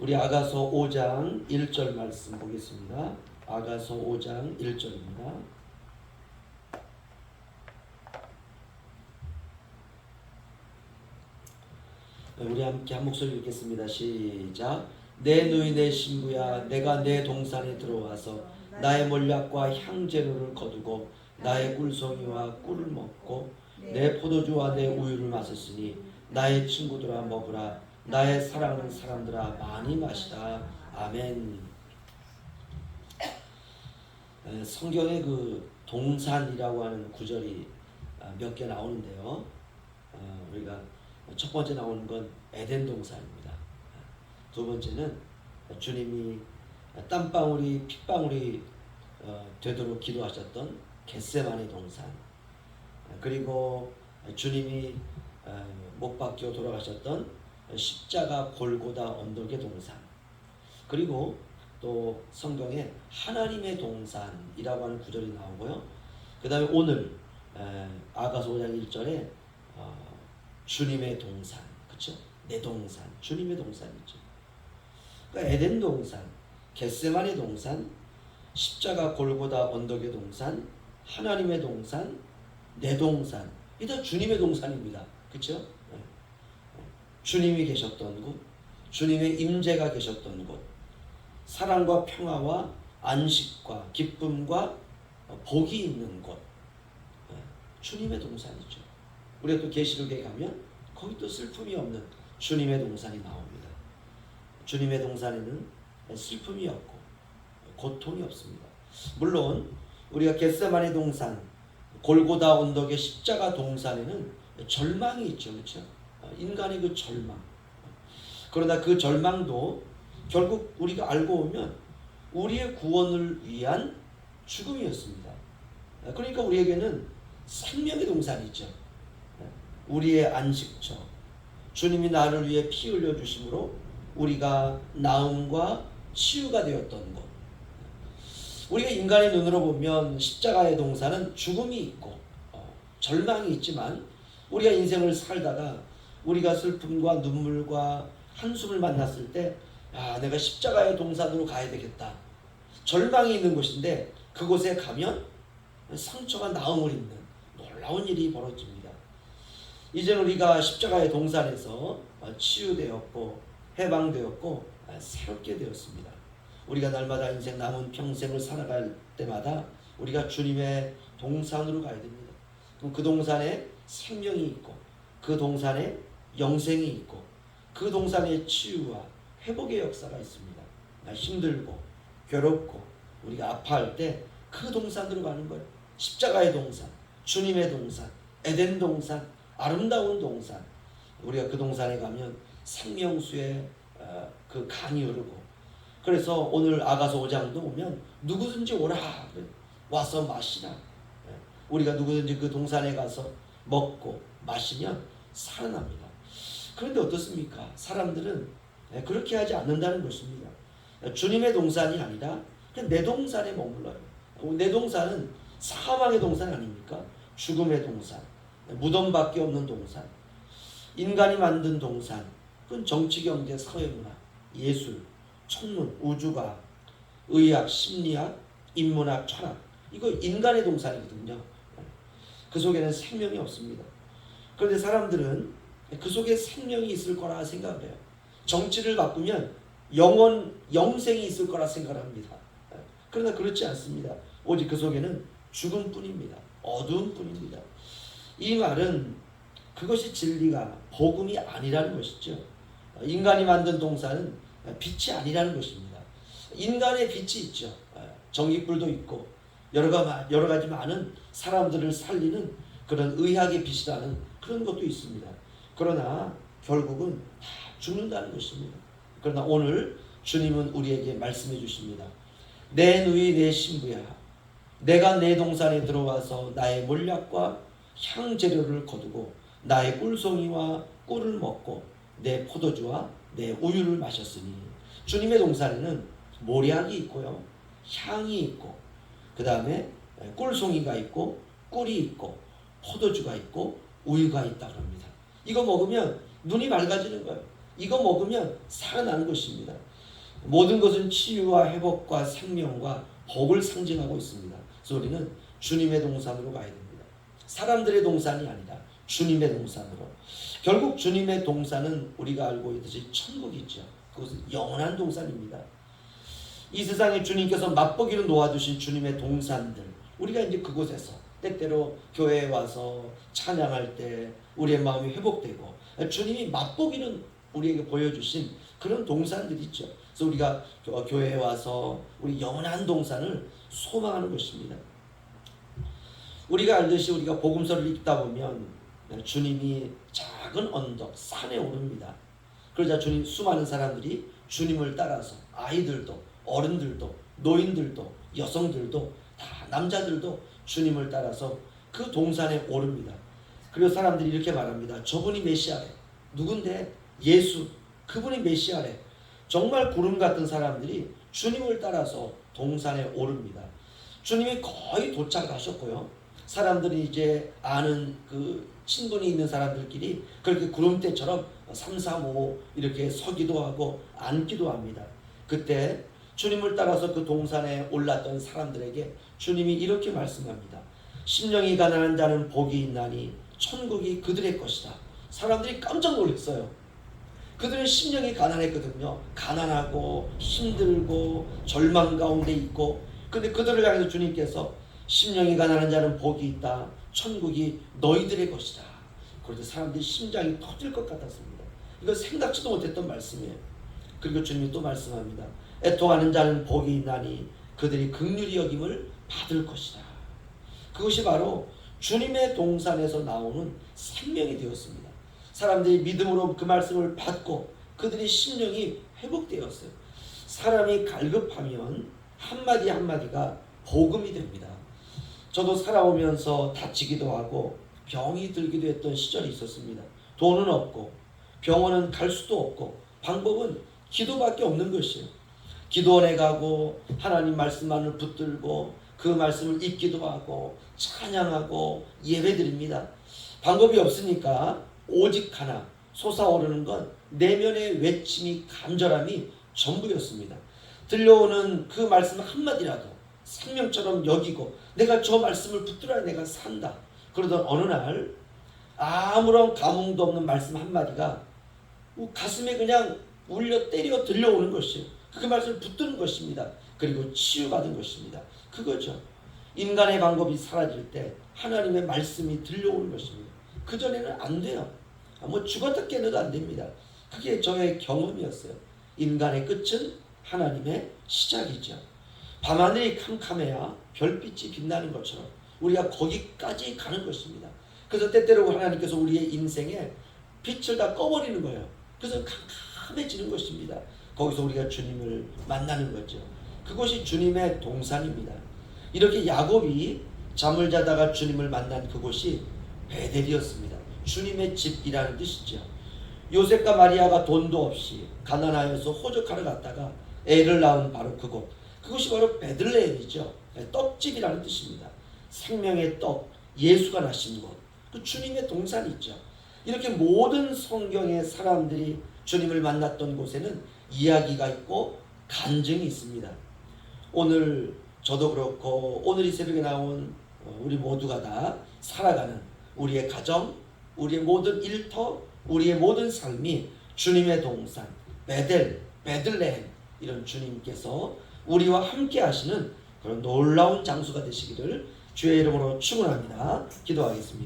우리 아가서 5장 1절 말씀 보겠습니다. 아가서 5장 1절입니다. 우리 함께 한 목소리 읽겠습니다. 시작. 내 누이 내 신부야, 내가 내 동산에 들어와서 나의 몰약과 향재료를 거두고 나의 꿀송이와 꿀을 먹고 내 포도주와 내 우유를 마셨으니 나의 친구들아 먹으라, 나의 사랑하는 사람들아 많이 마시라. 아멘. 성경에 그 동산이라고 하는 구절이 몇 개 나오는데요. 우리가 첫 번째 나오는 건 에덴 동산입니다. 두 번째는 주님이 땀방울이 핏방울이 되도록 기도하셨던 겟세마네 동산, 그리고 주님이 못 박혀 돌아가셨던 십자가 골고다 언덕의 동산, 그리고 또 성경에 하나님의 동산이라고 하는 구절이 나오고요. 그 다음에 오늘 아가서 5장 1절에 주님의 동산, 그렇죠? 내 동산, 주님의 동산이죠. 그러니까 에덴 동산, 겟세마네 동산, 십자가 골고다 언덕의 동산, 하나님의 동산, 내 동산, 이 다 주님의 동산입니다. 그렇죠? 주님이 계셨던 곳, 주님의 임재가 계셨던 곳, 사랑과 평화와 안식과 기쁨과 복이 있는 곳, 주님의 동산이죠. 우리가 또 계시록에 가면 거기 또 슬픔이 없는 주님의 동산이 나옵니다. 주님의 동산에는 슬픔이 없고 고통이 없습니다. 물론 우리가 겟세마네 동산, 골고다 언덕의 십자가 동산에는 절망이 있죠. 그렇죠? 인간의 그 절망. 그러나 그 절망도 결국 우리가 알고 보면 우리의 구원을 위한 죽음이었습니다. 그러니까 우리에게는 생명의 동산이 있죠. 우리의 안식처, 주님이 나를 위해 피 흘려 주심으로 우리가 나음과 치유가 되었던 것. 우리가 인간의 눈으로 보면 십자가의 동산은 죽음이 있고 절망이 있지만, 우리가 인생을 살다가 우리가 슬픔과 눈물과 한숨을 만났을 때 내가 십자가의 동산으로 가야 되겠다, 절망이 있는 곳인데 그곳에 가면 상처가 나음을 입는 놀라운 일이 벌어집니다. 이제 우리가 십자가의 동산에서 치유되었고 해방되었고 새롭게 되었습니다. 우리가 날마다 인생 남은 평생을 살아갈 때마다 우리가 주님의 동산으로 가야 됩니다. 그럼 그 동산에 생명이 있고, 그 동산에 영생이 있고, 그 동산에 치유와 회복의 역사가 있습니다. 힘들고 괴롭고 우리가 아파할 때 그 동산으로 가는 거예요. 십자가의 동산, 주님의 동산, 에덴 동산, 아름다운 동산. 우리가 그 동산에 가면 생명수의 그 강이 흐르고, 그래서 오늘 아가서 5장도 보면 누구든지 오라, 와서 마시라. 우리가 누구든지 그 동산에 가서 먹고 마시면 살아납니다. 그런데 어떻습니까? 사람들은 그렇게 하지 않는다는 것입니다. 주님의 동산이 아니라 그냥 내 동산에 머물러요. 내 동산은 사망의 동산 아닙니까? 죽음의 동산, 무덤밖에 없는 동산, 인간이 만든 동산. 그건 정치, 경제, 사회문화, 예술, 천문, 우주과학, 의학, 심리학, 인문학, 철학, 이거 인간의 동산이거든요. 그 속에는 생명이 없습니다. 그런데 사람들은 그 속에 생명이 있을 거라 생각을 해요. 정치를 바꾸면 영생이 있을 거라 생각을 합니다. 그러나 그렇지 않습니다. 오직 그 속에는 죽음뿐입니다. 어두움뿐입니다. 이 말은 그것이 진리가 복음이 아니라는 것이죠. 인간이 만든 동산은 빛이 아니라는 것입니다. 인간의 빛이 있죠. 전기불도 있고 여러 가지 많은 사람들을 살리는 그런 의학의 빛이라는 그런 것도 있습니다. 그러나 결국은 다 죽는다는 것입니다. 그러나 오늘 주님은 우리에게 말씀해 주십니다. 내 누이 내 신부야, 내가 내 동산에 들어와서 나의 몰약과 향재료를 거두고 나의 꿀송이와 꿀을 먹고 내 포도주와 내 우유를 마셨으니. 주님의 동산에는 몰약이 있고요, 향이 있고, 그 다음에 꿀송이가 있고, 꿀이 있고, 포도주가 있고, 우유가 있다 그럽니다. 이거 먹으면 눈이 맑아지는 거예요. 이거 먹으면 살아나는 것입니다. 모든 것은 치유와 회복과 생명과 복을 상징하고 있습니다. 그래서 우리는 주님의 동산으로 가야 됩니다. 사람들의 동산이 아니라 주님의 동산으로. 결국 주님의 동산은 우리가 알고 있듯이 천국이죠. 그것은 영원한 동산입니다. 이 세상에 주님께서 맛보기로 놓아두신 주님의 동산들, 우리가 이제 그곳에서 때때로 교회에 와서 찬양할 때 우리의 마음이 회복되고 주님이 맛보기는 우리에게 보여주신 그런 동산들이 있죠. 그래서 우리가 교회에 와서 우리 영원한 동산을 소망하는 것입니다. 우리가 알듯이 우리가 복음서를 읽다 보면 주님이 작은 언덕, 산에 오릅니다. 그러자 주님, 수많은 사람들이 주님을 따라서 아이들도 어른들도 노인들도 여성들도 다 남자들도 주님을 따라서 그 동산에 오릅니다. 그리고 사람들이 이렇게 말합니다. 저분이 메시아래. 누군데? 예수. 그분이 메시아래. 정말 구름 같은 사람들이 주님을 따라서 동산에 오릅니다. 주님이 거의 도착을 하셨고요. 사람들이 이제 아는 그 친분이 있는 사람들끼리 그렇게 구름대처럼 3, 4, 5 이렇게 서기도 하고 앉기도 합니다. 그때 주님을 따라서 그 동산에 올랐던 사람들에게 주님이 이렇게 말씀합니다. 심령이 가난한 자는 복이 있나니 천국이 그들의 것이다. 사람들이 깜짝 놀랐어요. 그들은 심령이 가난했거든요. 가난하고 힘들고 절망 가운데 있고, 근데 그들을 향해서 주님께서 심령이 가난한 자는 복이 있다. 천국이 너희들의 것이다. 그래서 사람들이 심장이 터질 것 같았습니다. 이건 생각지도 못했던 말씀이에요. 그리고 주님이 또 말씀합니다. 애통하는 자는 복이 있나니 그들이 긍휼히 여김을 받을 것이다. 그것이 바로 주님의 동산에서 나오는 생명이 되었습니다. 사람들이 믿음으로 그 말씀을 받고 그들의 심령이 회복되었어요. 사람이 갈급하면 한마디 한마디가 복음이 됩니다. 저도 살아오면서 다치기도 하고 병이 들기도 했던 시절이 있었습니다. 돈은 없고 병원은 갈 수도 없고 방법은 기도밖에 없는 것이에요. 기도원에 가고 하나님 말씀만을 붙들고 그 말씀을 읽기도 하고 찬양하고 예배드립니다. 방법이 없으니까 오직 하나 솟아오르는 건 내면의 외침이 간절함이 전부였습니다. 들려오는 그 말씀 한마디라도 생명처럼 여기고 내가 저 말씀을 붙들어야 내가 산다. 그러던 어느 날 아무런 감흥도 없는 말씀 한마디가 가슴에 그냥 울려 때려 들려오는 것이에요. 그 말씀을 붙드는 것입니다. 그리고 치유받은 것입니다. 그거죠. 인간의 방법이 사라질 때 하나님의 말씀이 들려오는 것입니다. 그전에는 안 돼요. 죽었다 깨어나도 안 됩니다. 그게 저의 경험이었어요. 인간의 끝은 하나님의 시작이죠. 밤하늘이 캄캄해야 별빛이 빛나는 것처럼 우리가 거기까지 가는 것입니다. 그래서 때때로 하나님께서 우리의 인생에 빛을 다 꺼버리는 거예요. 그래서 캄캄해지는 것입니다. 거기서 우리가 주님을 만나는 거죠. 그것이 주님의 동산입니다. 이렇게 야곱이 잠을 자다가 주님을 만난 그곳이 베델이었습니다. 주님의 집이라는 뜻이죠. 요셉과 마리아가 돈도 없이 가난하여서 호적하러 갔다가 애를 낳은 바로 그곳. 그것이 바로 베들레헴이죠. 떡집이라는 뜻입니다. 생명의 떡, 예수가 나신 곳. 그 주님의 동산이죠. 이렇게 모든 성경의 사람들이 주님을 만났던 곳에는 이야기가 있고 간증이 있습니다. 오늘 저도 그렇고 오늘 이 새벽에 나온 우리 모두가 다 살아가는 우리의 가정, 우리의 모든 일터, 우리의 모든 삶이 주님의 동산, 베들레헴 이런 주님께서 우리와 함께 하시는 그런 놀라운 장소가 되시기를 주의 이름으로 축원합니다. 기도하겠습니다.